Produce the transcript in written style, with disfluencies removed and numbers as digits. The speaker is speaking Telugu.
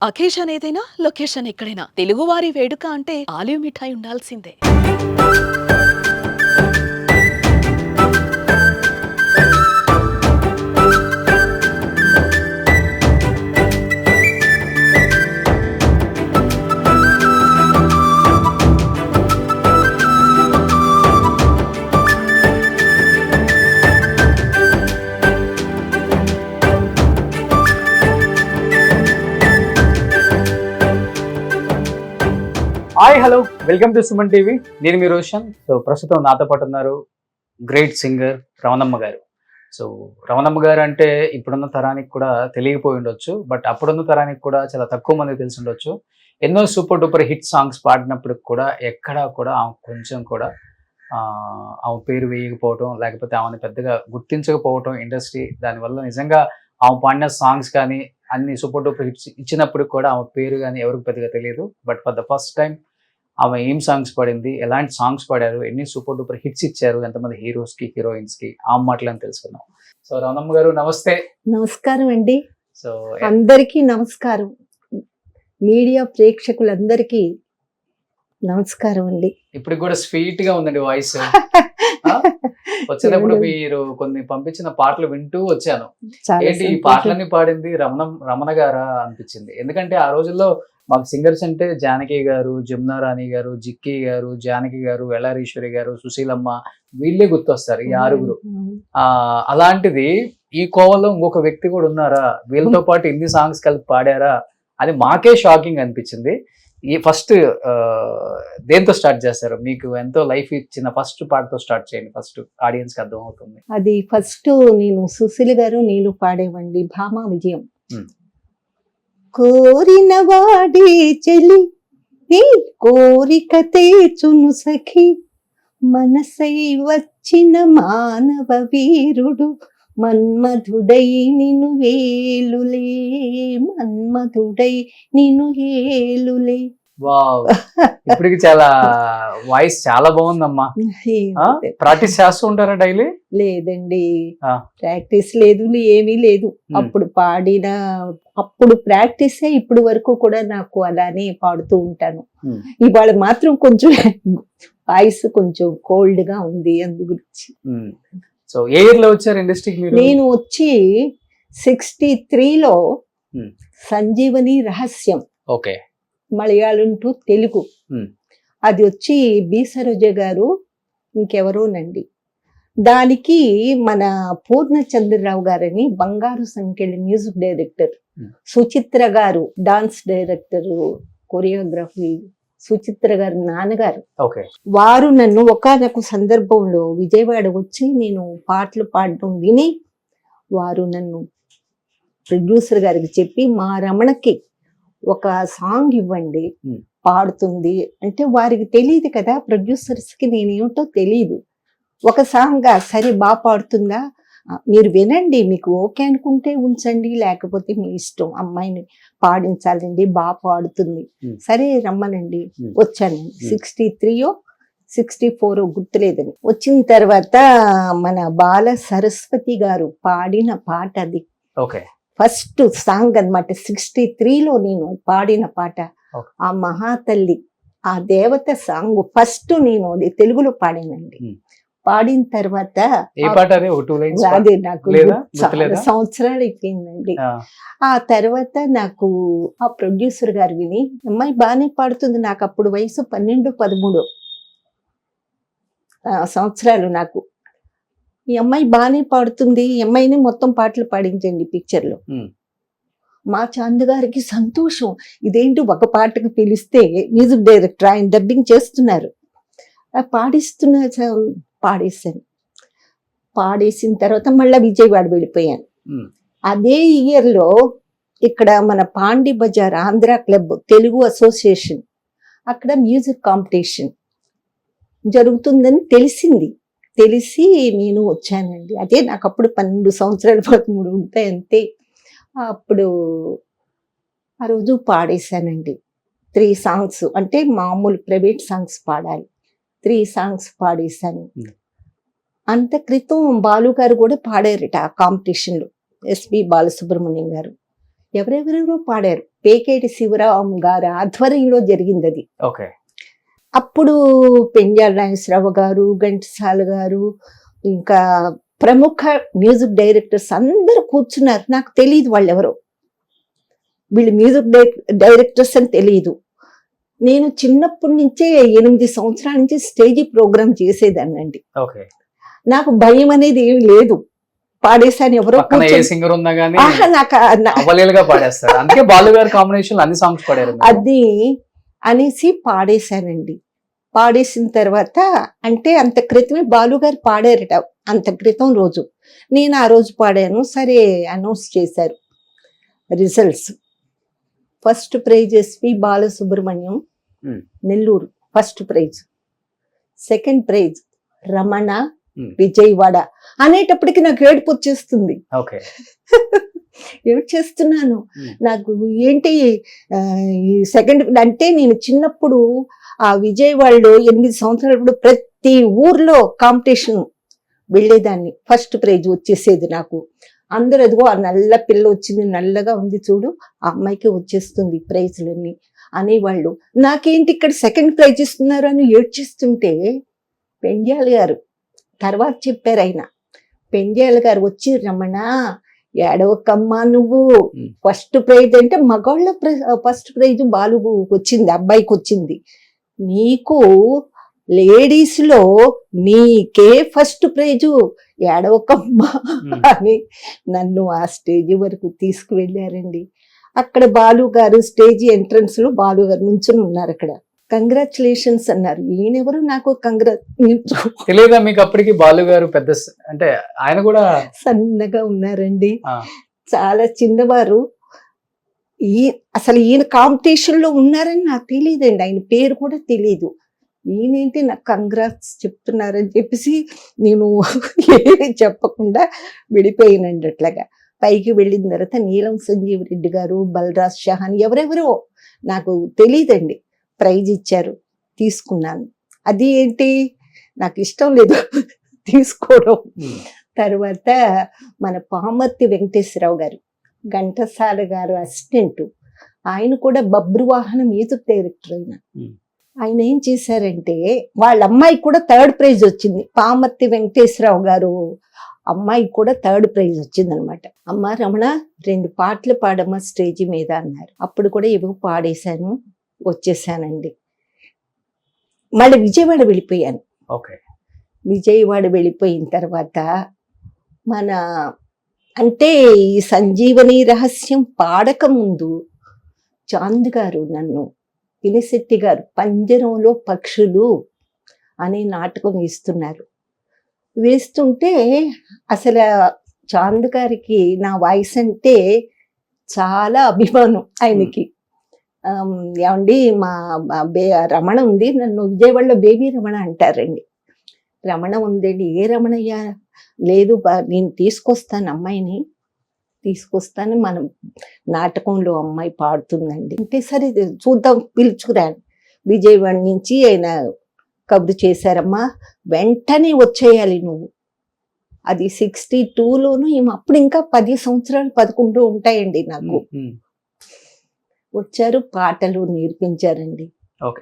అకేషన్ ఏదైనా లొకేషన్ ఎక్కడైనా తెలుగువారి వేడుక అంటే ఆలివ్ మిఠాయి ఉండాల్సిందే. Hi hello welcome to Suman TV. నేను మీ రోషన్. సో ప్రస్తుతం నాతో పాటు ఉన్నారు గ్రేట్ సింగర్ రమణమ్మ గారు. సో రమణమ్మ గారు అంటే ఇప్పుడున్న తరానికి కూడా తెలియకపోయి ఉండొచ్చు, బట్ అప్పుడున్న తరానికి కూడా చాలా తక్కువ మంది తెలిసి ఉండొచ్చు. ఎన్నో సూపర్ డూపర్ హిట్ సాంగ్స్ పాడినప్పటికి కూడా ఎక్కడా కూడా ఆమె కొంచెం కూడా ఆమె పేరు వేయకపోవటం, లేకపోతే ఆమెను పెద్దగా గుర్తించకపోవటం ఇండస్ట్రీ. దానివల్ల నిజంగా ఆమె పాడిన సాంగ్స్ కానీ అన్ని సూపర్ డూపర్ హిట్స్ ఇచ్చినప్పుడు కూడా ఆమె పేరు కానీ ఎవరికి పెద్దగా తెలియదు. But for the first time ఆమె ఏం సాంగ్స్ పాడింది, ఎలాంటి సాంగ్స్ పాడారు, ఎన్ని సూపర్ డూపర్ హిట్స్ ఇచ్చారు, ఎంతమంది హీరోస్కి హీరోయిన్స్కి ఆ మాటలని తెలుసుకుందాం. సో రమణమ్మ గారు నమస్తే. నమస్కారం అండి. సో అందరికీ నమస్కారం. మీడియా ప్రేక్షకులందరికీ నమస్కారం అండి. ఇప్పుడు కూడా స్వీట్ గా ఉందండి వాయిస్. వచ్చేటప్పుడు మీరు కొన్ని పంపించిన పాటలు వింటూ వచ్చాను. ఏంటి ఈ పాటలన్నీ పాడింది రమణ గారా అనిపించింది. ఎందుకంటే ఆ రోజుల్లో మాకు సింగర్స్ అంటే జానకి గారు, జమునా రాణి గారు, జిక్కి గారు, జానకి గారు, ఎల్లారీశ్వరి గారు, సుశీలమ్మ, వీళ్ళే గుర్తొస్తారు ఈ ఆరుగురు. అలాంటిది ఈ కోవలో ఇంకొక వ్యక్తి కూడా ఉన్నారా, వీళ్ళతో పాటు ఇన్ని సాంగ్స్ కలిపి పాడారా అని మాకే షాకింగ్ అనిపించింది. ఈ ఫస్ట్ దేంతో స్టార్ట్ చేస్తారు? మీకు ఎంతో లైఫ్ ఇచ్చిన ఫస్ట్ పాటతో స్టార్ట్ చేయండి, ఫస్ట్ ఆడియన్స్ కి అర్థం అవుతుంది. అది ఫస్ట్ నేను సుశీల గారు నేను పాడేవండి భామా విజయం. కోరిన వాడే చెలి నీ కోరిక తీర్చును సఖి, మనసై వచ్చిన మానవ వీరుడు మన్మధుడై నిన్ను ఏలులే, మన్మధుడై నిన్ను ఏలులే. వావ్, ఇప్పటికి చాలా వాయిస్ చాలా బాగుందమ్మా. ప్రాక్టీస్ చేస్తూ ఉంటారా డైలీ? లేదండి, ప్రాక్టీస్ లేదు, ఏమీ లేదు. అప్పుడు ప్రాక్టీస్ ఇప్పుడు వరకు కూడా నాకు అలానే పాడుతూ ఉంటాను. ఇవాళ మాత్రం కొంచెం వాయిస్ కొంచెం కోల్డ్ గా ఉంది, అందు గురించి. సో ఏ ఇయర్ లో వచ్చారు ఇండస్ట్రీకి మీరు? నేను వచ్చి 63లో సంజీవని రహస్యం, ఓకే, మలయాళం టు తెలుగు. అది వచ్చి బి సరోజ గారు ఇంకెవరోనండి. దానికి మన పూర్ణచంద్రరావు గారని బంగారు సంఖ్యల మ్యూజిక్ డైరెక్టర్, సుచిత్ర గారు డాన్స్ డైరెక్టర్, కొరియోగ్రఫీ, సుచిత్ర గారు నాన్నగారు. వారు నన్ను ఒకానొక సందర్భంలో విజయవాడ వచ్చి నేను పాటలు పాడడం విని వారు నన్ను ప్రొడ్యూసర్ గారికి చెప్పి మా రమణకి ఒక సాంగ్ ఇవ్వండి పాడుతుంది అంటే, వారికి తెలియదు కదా ప్రొడ్యూసర్స్ కి నేనేమిటో తెలియదు. ఒక సాంగ్ సరే బాగా పాడుతుందా, మీరు వినండి, మీకు ఓకే అనుకుంటే ఉంచండి, లేకపోతే మీ ఇష్టం, అమ్మాయిని పాడించాలండి, బాగా పాడుతుంది, సరే రమ్మనండి. వచ్చానండి 63 64 గుర్తులేదని. వచ్చిన తర్వాత మన బాల సరస్వతి గారు పాడిన పాట అది ఫస్ట్ సాంగ్ అన్నమాట. 63లో నేను పాడిన పాట ఆ మహాతల్లి, ఆ దేవత సాంగ్ ఫస్ట్ నేను అది తెలుగులో పాడానండి. పాడిన తర్వాత అదే నాకు చాలా సంవత్సరాలు అయిపోయిందండి. ఆ తర్వాత నాకు ఆ ప్రొడ్యూసర్ గారు విని, అమ్మాయి బాగానే పాడుతుంది, నాకు అప్పుడు వయసు 12-13 సంవత్సరాలు నాకు, ఈ అమ్మాయి బాగానే పాడుతుంది, ఈ అమ్మాయిని మొత్తం పాటలు పాడించండి పిక్చర్ లో. మా చాంద్ గారికి సంతోషం, ఇదేంటి ఒక పాటకు పిలిస్తే మ్యూజిక్ డైరెక్టర్ ఆయన డబ్బింగ్ చేస్తున్నారు, పాడేశాను. పాడేసిన తర్వాత మళ్ళీ విజయవాడ వెళ్ళిపోయాను. అదే ఇయర్లో ఇక్కడ మన పాండి బజార్ ఆంధ్ర క్లబ్ తెలుగు అసోసియేషన్, అక్కడ మ్యూజిక్ కాంపిటీషన్ జరుగుతుందని తెలిసి నేను వచ్చానండి. అదే నాకు అప్పుడు 12 సంవత్సరాలు 13 ఉంటాయి అంతే. అప్పుడు ఆ రోజు పాడేశానండి 3 సాంగ్స్, అంటే మామూలు ప్రైవేట్ సాంగ్స్ పాడాలి, 3 సాంగ్స్ పాడేశాను. అంత క్రితం బాలు గారు కూడా పాడారట ఆ కాంపిటీషన్లో, ఎస్పి బాలసుబ్రహ్మణ్యం గారు. ఎవరెవరెవరో పాడారు. పేకేటి శివరాం గారి ఆధ్వర్యంలో జరిగింది అది. ఓకే. అప్పుడు పెంజాల నాగేశ్వరరావు గారు, ఘంటసాల గారు, ఇంకా ప్రముఖ మ్యూజిక్ డైరెక్టర్స్ అందరూ కూర్చున్నారు. నాకు తెలియదు వాళ్ళు ఎవరో, వీళ్ళు మ్యూజిక్ డైరెక్టర్స్ అని తెలియదు. నేను చిన్నప్పటి నుంచే 8 సంవత్సరాల నుంచి స్టేజీ ప్రోగ్రామ్ చేసేదాన్నండి. ఓకే. నాకు భయం అనేది ఏమి లేదు. పాడేశాను, ఎవరో పక్కన ఏ సింగర్ ఉన్నా గానీ నాకు అవలీలుగా పాడేస్తారు. అందుకే బాలు గారి కాంబినేషన్ అన్ని సాంగ్స్ పాడారు. అది అనేసి పాడేశానండి. పాడేసిన తర్వాత అంటే అంత క్రితమే బాలుగారు పాడారట, అంత క్రితం రోజు. నేను ఆ రోజు పాడాను. సరే అనౌన్స్ చేశారు results. First prize SP Balasubrahmanyam, Nellore first prize. Second prize Ramana, Vijayawada. అనేటప్పటికి నాకు ఏడుపు వచ్చేస్తుంది. ఏడ్చేస్తున్నాను. నాకు ఏంటి ఈ సెకండ్ అంటే, నేను చిన్నప్పుడు ఆ విజయవాడలో 8 సంవత్సరాలప్పుడు ప్రతి ఊర్లో కాంపిటీషన్ వెళ్ళేదాన్ని. ఫస్ట్ ప్రైజ్ వచ్చేసేది నాకు. అందరూ అదిగో ఆ నల్ల పిల్ల వచ్చింది, నల్లగా ఉంది చూడు, ఆ అమ్మాయికి వచ్చేస్తుంది ప్రైజ్లన్నీ అనేవాళ్ళు. నాకేంటి ఇక్కడ సెకండ్ ప్రైజ్ ఇస్తున్నారు అని ఏడ్చేస్తుంటే పెంజాల గారు తర్వాత చెప్పారు. ఆయన పెంజాల గారు వచ్చి, రమణ ఏడవకమ్మా నువ్వు, ఫస్ట్ ప్రైజ్ అంటే మగవాళ్ళ ఫస్ట్ ప్రైజ్ బాలుకు వచ్చింది, అబ్బాయికి వచ్చింది, నీకు లేడీస్ లో నీకే ఫస్ట్ ప్రైజు, ఏడవకమ్మా అని నన్ను ఆ స్టేజ్ వరకు తీసుకువెళ్ళారండి. అక్కడ బాలు గారు స్టేజ్ ఎంట్రన్స్ లో బాలు గారు నుంచుని ఉన్నారు. అక్కడ కంగ్రాచులేషన్స్ అన్నారు. ఈయనెవరు నాకు తెలియదా మీకు అప్పటికి? బాలు గారు పెద్ద అంటే ఆయన కూడా సన్నగా ఉన్నారండి, చాలా చిన్నవారు. అసలు ఈయన కాంపిటీషన్ లో ఉన్నారని నాకు తెలియదండి, ఆయన పేరు కూడా తెలియదు. ఈయనేంటి నాకు కంగ్రాట్స్ చెప్తున్నారని చెప్పేసి నేను ఏమి చెప్పకుండా విడిపోయినండి. అట్లాగా పైకి వెళ్ళిన తర్వాత నీలం సంజీవ్ రెడ్డి గారు, బలరాజ్ షహాన్, ఎవరెవరో నాకు తెలియదండి, ప్రైజ్ ఇచ్చారు, తీసుకున్నాను. అది ఏంటి నాకు ఇష్టం లేదు తీసుకోవడం. తర్వాత మన పామర్తి వెంకటేశ్వరరావు గారు, ఘంటసాల గారు అసిస్టెంట్, ఆయన కూడా బబ్రువాహన మ్యూజిక్ డైరెక్టర్. ఆయన ఏం చేశారంటే, వాళ్ళ అమ్మాయి కూడా థర్డ్ ప్రైజ్ వచ్చింది. పామర్తి వెంకటేశ్వరరావు గారు అమ్మాయి కూడా థర్డ్ ప్రైజ్ వచ్చింది అనమాట. అమ్మ రమణ 2 పాటలు పాడమ్మా స్టేజ్ మీద అన్నారు. అప్పుడు కూడా ఏవో పాడేశాను, వచ్చేసానండి. మళ్ళీ విజయవాడ వెళ్ళిపోయాను. విజయవాడ వెళ్ళిపోయిన తర్వాత మన అంటే ఈ సంజీవని రహస్యం పాడక ముందు చాంద్ గారు నన్ను, పినిశెట్టి గారు పంజరంలో పక్షులు అనే నాటకం వేస్తున్నారు. వేస్తుంటే అసలు చాంద్ గారికి నా వాయిస్ అంటే చాలా అభిమానం ఆయనకి. ఏమండి మా రమణ ఉంది, నన్ను విజయవాడలో బేబీ రమణ అంటారండి. రమణ ఉందండి. ఏ రమణయ్య? లేదు నేను తీసుకొస్తాను, అమ్మాయిని తీసుకొస్తాను, మనం నాటకంలో అమ్మాయి పాడుతుందండి అంటే, సరే చూద్దాం పిలుచుకురాను. విజయవాడ నుంచి ఆయన కబురు చేశారమ్మా, వెంటనే వచ్చేయాలి నువ్వు. అది 62లోను, అప్పుడు ఇంకా 10 సంవత్సరాలు 11 ఉంటాయండి నాకు. వచ్చారు, పాటలు నేర్పించారండి.